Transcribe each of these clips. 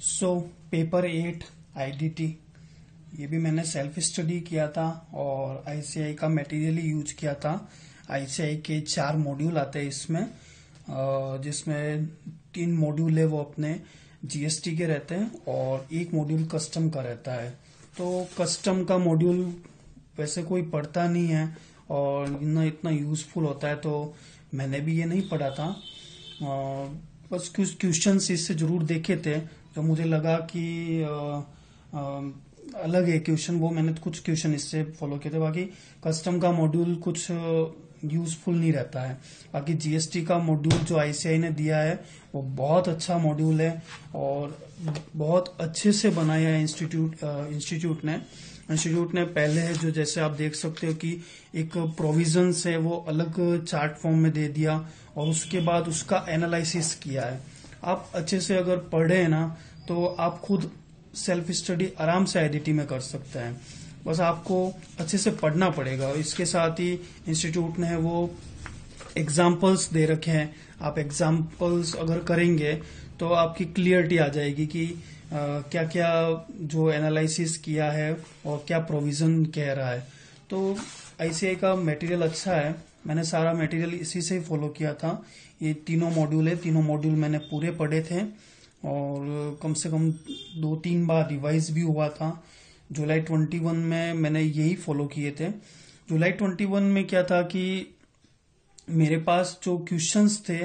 Paper 8 IDT ये भी मैंने सेल्फ स्टडी किया था और आईसीआई का मटेरियल ही यूज किया था। आईसीआई के 4 मॉड्यूल आते हैं इसमें, जिसमें 3 मॉड्यूल है वो अपने जीएसटी के रहते हैं और 1 मॉड्यूल कस्टम का रहता है। तो कस्टम का मॉड्यूल वैसे कोई पढ़ता नहीं है और इतना यूजफुल होता है, तो मैंने भी ये नहीं पढ़ा था। बस कुछ क्वेश्चंस इससे जरूर देखे थे जो मुझे लगा कि अलग है क्वेश्चन, वो मैंने कुछ क्वेश्चन इससे फॉलो किए थे। बाकी कस्टम का मॉड्यूल कुछ यूजफुल नहीं रहता है। बाकी जीएसटी का मॉड्यूल जो आईसीआई ने दिया है वो बहुत अच्छा मॉड्यूल है और बहुत अच्छे से बनाया है इंस्टीट्यूट ने पहले है जो जैसे आप देख सकते हो कि एक प्रोविजंस है वो अलग चार्ट फॉर्म में दे दिया और उसके बाद उसका एनालिसिस किया है। आप अच्छे से अगर पढ़े ना तो आप खुद सेल्फ स्टडी आराम से आईडीटी में कर सकते हैं। बस आपको अच्छे से पढ़ना पड़ेगा। इसके साथ ही इंस्टीट्यूट ने वो एग्जाम्पल्स दे रखे हैं। आप एग्जाम्पल्स अगर करेंगे तो आपकी क्लियरिटी आ जाएगी कि क्या क्या जो एनालिसिस किया है और क्या प्रोविजन कह रहा है। तो आईसीआई का मटेरियल अच्छा है। मैंने सारा मटेरियल इसी से ही फॉलो किया था। ये तीनों मॉड्यूल है, तीनों मॉड्यूल मैंने पूरे पढ़े थे और कम से कम 2-3 बार रिवाइज भी हुआ था। जुलाई 21 में मैंने यही फॉलो किए थे। जुलाई 21 में क्या था कि मेरे पास जो क्वेश्चंस थे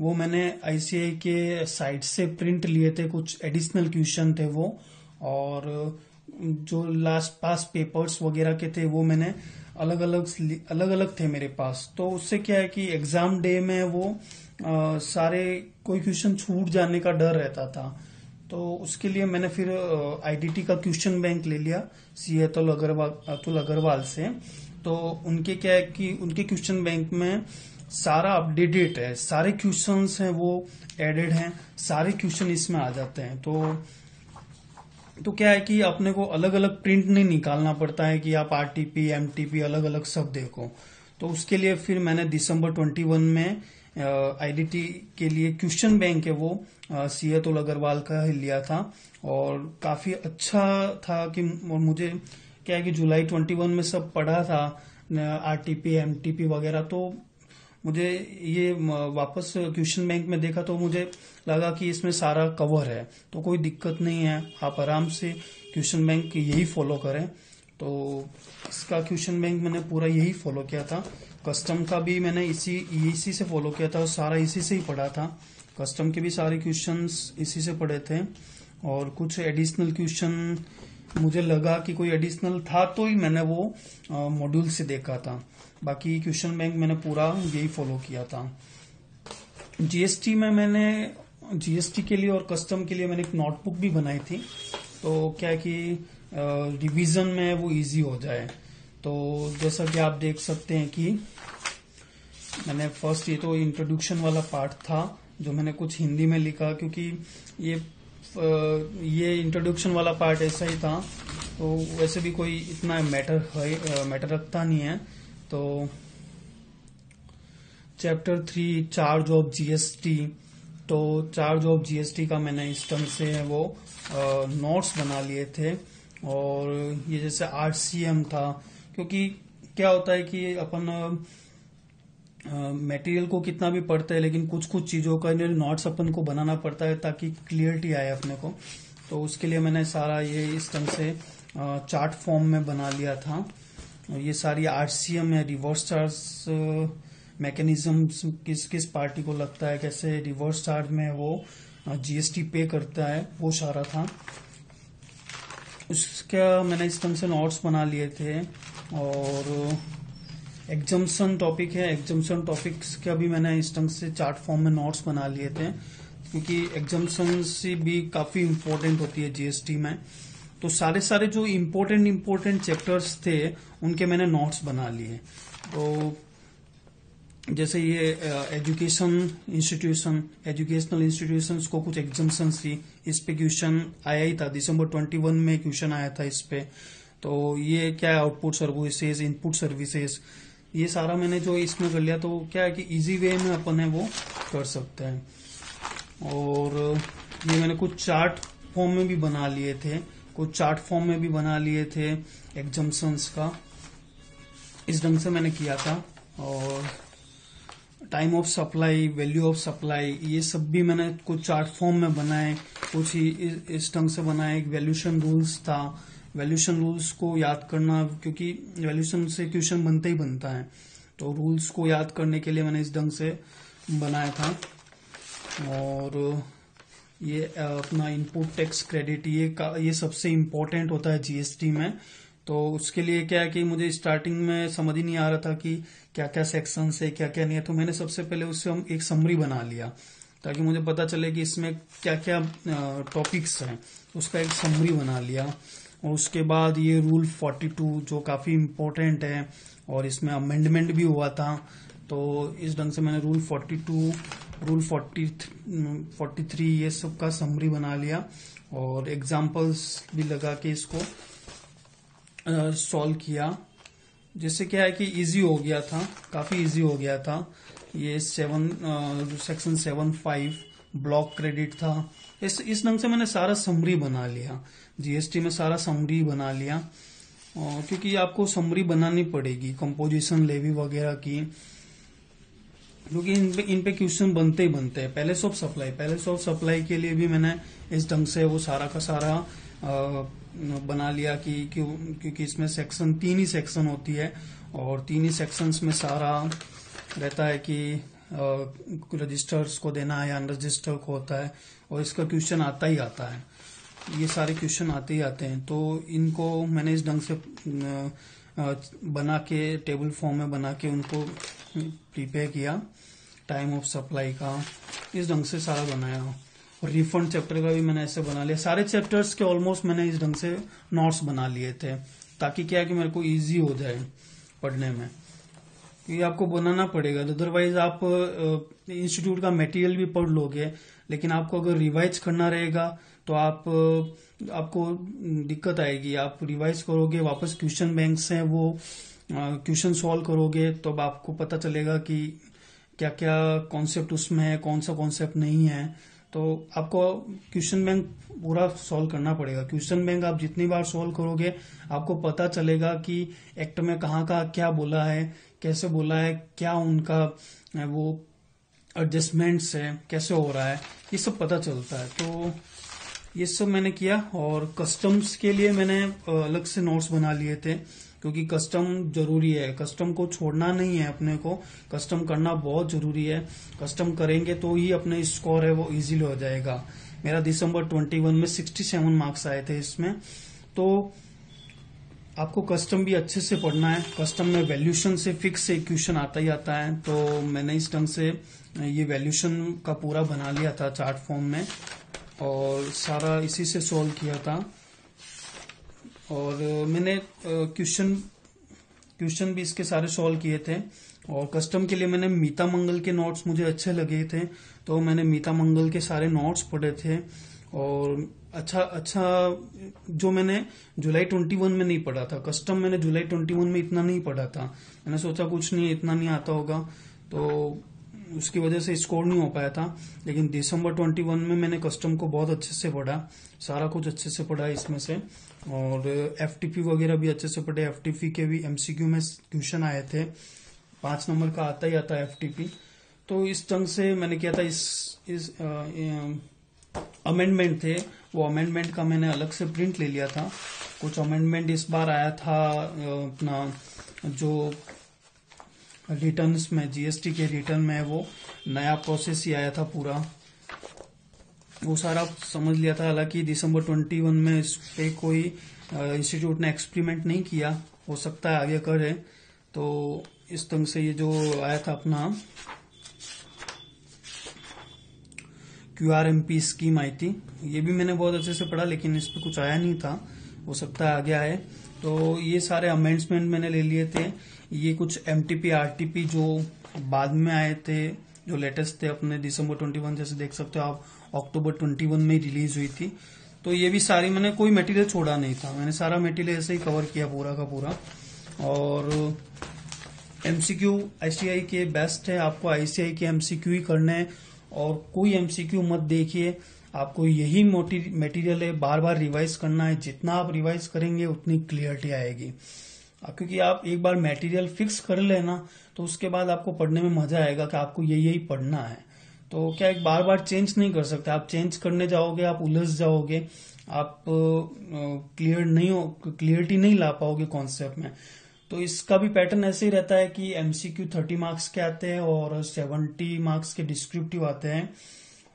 वो मैंने आईसीआई के साइट से प्रिंट लिए थे, कुछ एडिशनल क्वेश्चन थे वो, और जो लास्ट पास पेपर्स वगैरह के थे वो मैंने अलग अलग थे मेरे पास। तो उससे क्या है कि एग्जाम डे में वो सारे कोई क्वेश्चन छूट जाने का डर रहता था। तो उसके लिए मैंने फिर आईडीटी का क्वेश्चन बैंक ले लिया सी अतुल अग्रवाल से। तो उनके क्या है कि उनके क्वेश्चन बैंक में सारा अपडेटेड है, सारे क्वेश्चंस हैं वो एडेड हैं, सारे क्वेश्चन इसमें आ जाते हैं। तो क्या है कि अपने को अलग अलग प्रिंट नहीं निकालना पड़ता है कि आप आरटीपी एमटीपी अलग अलग सब देखो। तो उसके लिए फिर मैंने दिसंबर 21 में आईडीटी के लिए क्वेश्चन बैंक है वो सी अतुल अग्रवाल का ही लिया था और काफी अच्छा था। कि मुझे क्या है कि जुलाई 21 में सब पढ़ा था आरटीपी एमटीपी वगैरह, तो मुझे ये वापस क्वेश्चन बैंक में देखा तो मुझे लगा कि इसमें सारा कवर है, तो कोई दिक्कत नहीं है, आप आराम से क्वेश्चन बैंक यही फॉलो करें। तो इसका क्वेश्चन बैंक मैंने पूरा यही फॉलो किया था। कस्टम का भी मैंने इसी से फॉलो किया था और सारा इसी से ही पढ़ा था। कस्टम के भी सारे क्वेश्चंस इसी से पढ़े थे और कुछ एडिशनल क्वेश्चन मुझे लगा कि कोई एडिशनल था तो ही मैंने वो मॉड्यूल से देखा था। बाकी क्वेश्चन बैंक मैंने पूरा यही फॉलो किया था। जीएसटी में मैंने जीएसटी के लिए और कस्टम के लिए मैंने एक नोटबुक भी बनाई थी, तो क्या है कि रिवीजन में वो इजी हो जाए। तो जैसा कि आप देख सकते हैं कि मैंने फर्स्ट ये तो इंट्रोडक्शन वाला पार्ट था जो मैंने कुछ हिंदी में लिखा, क्योंकि ये इंट्रोडक्शन वाला पार्ट ऐसा ही था, तो वैसे भी कोई इतना मैटर रखता नहीं है। तो चैप्टर 3 चार्ज ऑफ जीएसटी, तो चार्ज ऑफ जीएसटी का मैंने इस ढंग से वो नोट्स बना लिए थे। और ये जैसे आरसीएम था, क्योंकि क्या होता है कि अपन मटेरियल को कितना भी पढ़ते हैं लेकिन कुछ कुछ चीजों का नोट्स अपन को बनाना पड़ता है ताकि क्लियरिटी आए अपने को। तो उसके लिए मैंने सारा ये इस ढंग से चार्ट फॉर्म में बना लिया था। ये सारी आरसीएम या रिवर्स चार्ज मैकेनिज्म किस पार्टी को लगता है, कैसे रिवर्स चार्ज में वो जीएसटी पे करता है, वो सारा था। उसका मैंने इस ढंग से नोट्स बना लिए थे। और एग्जम्पशन टॉपिक है, एग्जम्पशन टॉपिक्स का भी मैंने इस ढंग से चार्ट फॉर्म में नोट्स बना लिए थे, क्योंकि एग्जम्पशन भी काफी इंपॉर्टेंट होती है जीएसटी में। तो सारे जो इम्पोर्टेंट चैप्टर्स थे उनके मैंने नोट्स बना लिए। तो जैसे ये एजुकेशनल इंस्टीट्यूशंस को कुछ एग्जम्पशंस थी, इस पे क्वेश्चन आया ही था, दिसंबर 21 में क्वेश्चन आया था इस पे। तो ये क्या है, आउटपुट सर्विसेज, इनपुट सर्विसेज, ये सारा मैंने जो इसमें कर लिया। तो क्या है कि इजी वे में अपन है वो कर सकते हैं। और ये मैंने कुछ चार्ट फॉर्म में भी बना लिए थे, कुछ चार्ट फॉर्म में भी बना लिए थे एग्जम्पशंस का। इस ढंग से मैंने किया था। और time of supply, value of supply, ये सब भी मैंने कुछ चार्ट फॉर्म में बनाए, कुछ ही इस ढंग से बनाए। एक वैल्यूएशन रूल्स था, वैल्यूएशन रूल्स को याद करना, क्योंकि वैल्यूएशन से क्वेश्चन बनता ही बनता है, तो रूल्स को याद करने के लिए मैंने इस ढंग से बनाया था। और ये अपना इनपुट टैक्स क्रेडिट, ये सबसे इम्पोर्टेंट होता है जीएसटी में। तो उसके लिए क्या है कि मुझे स्टार्टिंग में समझ ही नहीं आ रहा था कि क्या क्या सेक्शन है, क्या क्या नहीं है, तो मैंने सबसे पहले उससे एक समरी बना लिया ताकि मुझे पता चले कि इसमें क्या क्या टॉपिक्स हैं। उसका एक समरी बना लिया। और उसके बाद ये रूल 42 जो काफी इम्पोर्टेंट है और इसमें अमेंडमेंट भी हुआ था, तो इस ढंग से मैंने रूल 42, रूल 43 ये सब का समरी बना लिया और एग्जाम्पल्स भी लगा के इसको सॉल्व किया, जिससे क्या है कि इजी हो गया था, काफी इजी हो गया था। ये सेक्शन 7(5) ब्लॉक क्रेडिट था। इस ढंग से मैंने सारा समरी बना लिया, जीएसटी में सारा समरी बना लिया। क्योंकि आपको समरी बनानी पड़ेगी कंपोजिशन लेवी वगैरह की, क्योंकि इन पे क्वेश्चन बनते ही बनते हैं। पैलेस ऑफ सप्लाई के लिए भी मैंने इस ढंग से वो सारा का सारा बना लिया कि क्योंकि इसमें सेक्शन 3 ही सेक्शन होती है और 3 ही सेक्शंस में सारा रहता है कि रजिस्टर्स को देना है या अनरजिस्टर को होता है, और इसका क्वेश्चन आता ही आता है, ये सारे क्वेश्चन आते ही आते हैं। तो इनको मैंने इस ढंग से बना के टेबल फॉर्म में बना के उनको प्रिपेयर किया। टाइम ऑफ सप्लाई का इस ढंग से सारा बनाया। और रिफंड चैप्टर का भी मैंने ऐसे बना लिया। सारे चैप्टर्स के ऑलमोस्ट मैंने इस ढंग से नोट्स बना लिए थे, ताकि क्या है कि मेरे को इजी हो जाए पढ़ने में। ये आपको बनाना पड़ेगा, अदरवाइज आप इंस्टीट्यूट का मटेरियल भी पढ़ लोगे, लेकिन आपको अगर रिवाइज करना रहेगा तो आपको दिक्कत आएगी। आप रिवाइज करोगे, वापस क्वेश्चन बैंक से वो क्वेश्चन सॉल्व करोगे, तो अब आपको पता चलेगा कि क्या क्या कॉन्सेप्ट उसमें है, कौन सा कॉन्सेप्ट नहीं है। तो आपको क्वेश्चन बैंक पूरा सॉल्व करना पड़ेगा। क्वेश्चन बैंक आप जितनी बार सॉल्व करोगे, आपको पता चलेगा कि एक्ट में कहाँ का क्या बोला है, कैसे बोला है, क्या उनका वो एडजस्टमेंट्स है, कैसे हो रहा है, ये सब पता चलता है। तो ये सब मैंने किया। और कस्टम्स के लिए मैंने अलग से नोट्स बना लिए थे, क्योंकि कस्टम जरूरी है, कस्टम को छोड़ना नहीं है अपने को, कस्टम करना बहुत जरूरी है। कस्टम करेंगे तो ही अपने स्कोर है वो इजीली हो जाएगा। मेरा दिसंबर 21 में 67 मार्क्स आए थे इसमें। तो आपको कस्टम भी अच्छे से पढ़ना है। कस्टम में वैल्यूएशन से फिक्स से क्वेश्चन आता ही आता है, तो मैंने इस ढंग से ये वैल्यूएशन का पूरा बना लिया था चार्ट फॉर्म में, और सारा इसी से सॉल्व किया था। और मैंने क्वेश्चन भी इसके सारे सॉल्व किए थे। और कस्टम के लिए मैंने मीता मंगल के नोट्स मुझे अच्छे लगे थे, तो मैंने मीता मंगल के सारे नोट्स पढ़े थे। और अच्छा जो मैंने जुलाई 21 में नहीं पढ़ा था, कस्टम मैंने जुलाई 21 में इतना नहीं पढ़ा था। मैंने सोचा कुछ नहीं, इतना नहीं आता होगा, तो उसकी वजह से स्कोर नहीं हो पाया था। लेकिन दिसंबर 21 में मैंने कस्टम को बहुत अच्छे से पढ़ा, सारा कुछ अच्छे से पढ़ा इसमें से। और एफटीपी वगैरह भी अच्छे से पढ़े। एफटीपी के भी एमसीक्यू में क्वेश्चन आए थे, 5 नंबर का आता ही आता है एफटीपी। तो इस ढंग से मैंने किया था। इस अमेंडमेंट थे, वो अमेंडमेंट का मैंने अलग से प्रिंट ले लिया था। कुछ अमेंडमेंट इस बार आया था अपना जो रिटर्न्स में, जीएसटी के रिटर्न में वो नया प्रोसेस ही आया था पूरा, वो सारा समझ लिया था। हालांकि दिसंबर 21 में इस पे कोई इंस्टीट्यूट ने एक्सपेरिमेंट नहीं किया, हो सकता है आगे करे। तो इस ढंग से ये जो आया था अपना QRMP स्कीम आई थी, ये भी मैंने बहुत अच्छे से पढ़ा, लेकिन इस पे कुछ आया नहीं था, हो सकता है आ गया है। तो ये सारे अमेंडमेंट मैंने ले लिए थे। ये कुछ MTP RTP जो बाद में आए थे, जो लेटेस्ट थे अपने दिसंबर 21, जैसे देख सकते हो आप, अक्टूबर 21 में रिलीज हुई थी। तो ये भी सारी, मैंने कोई मटेरियल छोड़ा नहीं था, मैंने सारा मटेरियल ऐसे ही कवर किया पूरा का पूरा। और MCQ ICI के बेस्ट है, आपको ICI के MCQ ही करने हैं, और कोई MCQ मत देखिए। आपको यही मटेरियल है, बार बार रिवाइज करना है। जितना आप रिवाइज करेंगे उतनी क्लियरिटी आएगी। क्योंकि आप एक बार मटेरियल फिक्स कर लेना तो उसके बाद आपको पढ़ने में मजा आएगा कि आपको यही पढ़ना है। तो क्या एक बार बार चेंज नहीं कर सकते। आप चेंज करने जाओगे आप उलझ जाओगे, आप क्लियरिटी नहीं ला पाओगे कॉन्सेप्ट में। तो इसका भी पैटर्न ऐसे ही रहता है कि एमसीक्यू 30 मार्क्स के आते हैं और 70 मार्क्स के डिस्क्रिप्टिव आते हैं।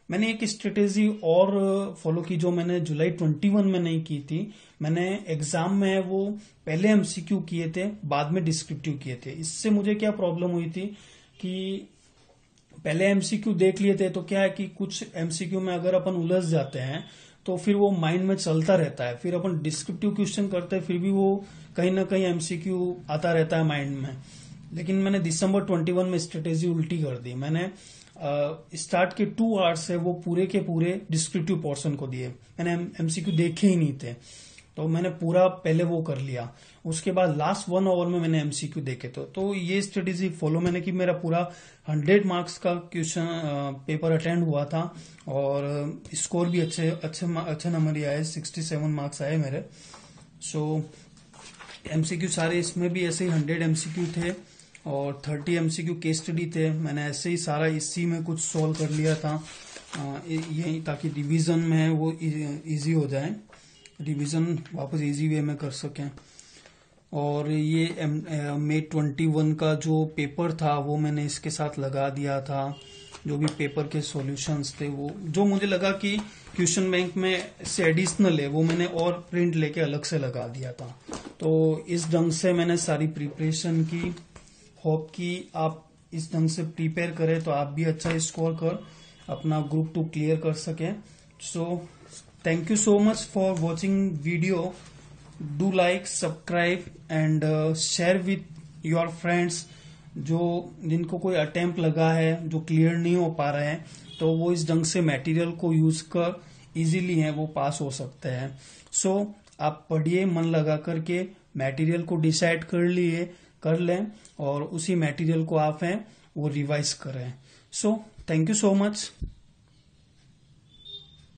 मैंने एक स्ट्रेटेजी और फॉलो की जो मैंने जुलाई 21 में नहीं की थी। मैंने एग्जाम में वो पहले एमसीक्यू किए थे, बाद में डिस्क्रिप्टिव किए थे। इससे मुझे क्या प्रॉब्लम हुई थी कि पहले एमसीक्यू देख लिए थे तो क्या है कि कुछ एमसीक्यू में अगर अपन उलझ जाते हैं तो फिर वो माइंड में चलता रहता है। फिर अपन डिस्क्रिप्टिव क्वेश्चन करते हैं फिर भी वो कहीं ना कहीं एमसीक्यू आता रहता है माइंड में। लेकिन मैंने दिसंबर 21 में स्ट्रेटेजी उल्टी कर दी। मैंने स्टार्ट के 2 आवर्स है वो पूरे के पूरे डिस्क्रिप्टिव पोर्शन को दिए। मैंने एमसीक्यू देखे ही नहीं थे तो मैंने पूरा पहले वो कर लिया। उसके बाद लास्ट 1 आवर में मैंने एमसीक्यू देखे तो ये स्ट्रेटेजी फॉलो मैंने की। मेरा पूरा 100 मार्क्स का क्वेश्चन पेपर अटेंड हुआ था और स्कोर भी अच्छे नंबर ही आए, 67 मार्क्स आए मेरे। सो एमसीक्यू सारे इसमें भी ऐसे ही 100 एमसीक्यू थे और 30 एमसीक्यू केस स्टडी थे। मैंने ऐसे ही सारा इसी में कुछ सॉल्व कर लिया था यही, ताकि रिवीजन में वो इजी हो जाए, रिवीजन वापस इजी वे में कर सकें। और ये मई 21 का जो पेपर था वो मैंने इसके साथ लगा दिया था। जो भी पेपर के सॉल्यूशंस थे वो जो मुझे लगा कि क्वेश्चन बैंक में से एडिशनल है वो मैंने और प्रिंट लेके अलग से लगा दिया था। तो इस ढंग से मैंने सारी प्रिपरेशन की। होप कि आप इस ढंग से प्रिपेयर करें तो आप भी अच्छा स्कोर कर अपना ग्रुप 2 क्लियर कर सकें। So thank you so much for watching video. Do like, subscribe and share with your friends जिनको कोई अटेम्प्ट लगा है, जो क्लियर नहीं हो पा रहे हैं, तो वो इस ढंग से मटेरियल को यूज कर इजीली है वो पास हो सकते हैं। सो आप पढ़िए मन लगा करके, मटेरियल को डिसाइड कर लें और उसी मटेरियल को आप हैं वो रिवाइज करें। So thank you so much.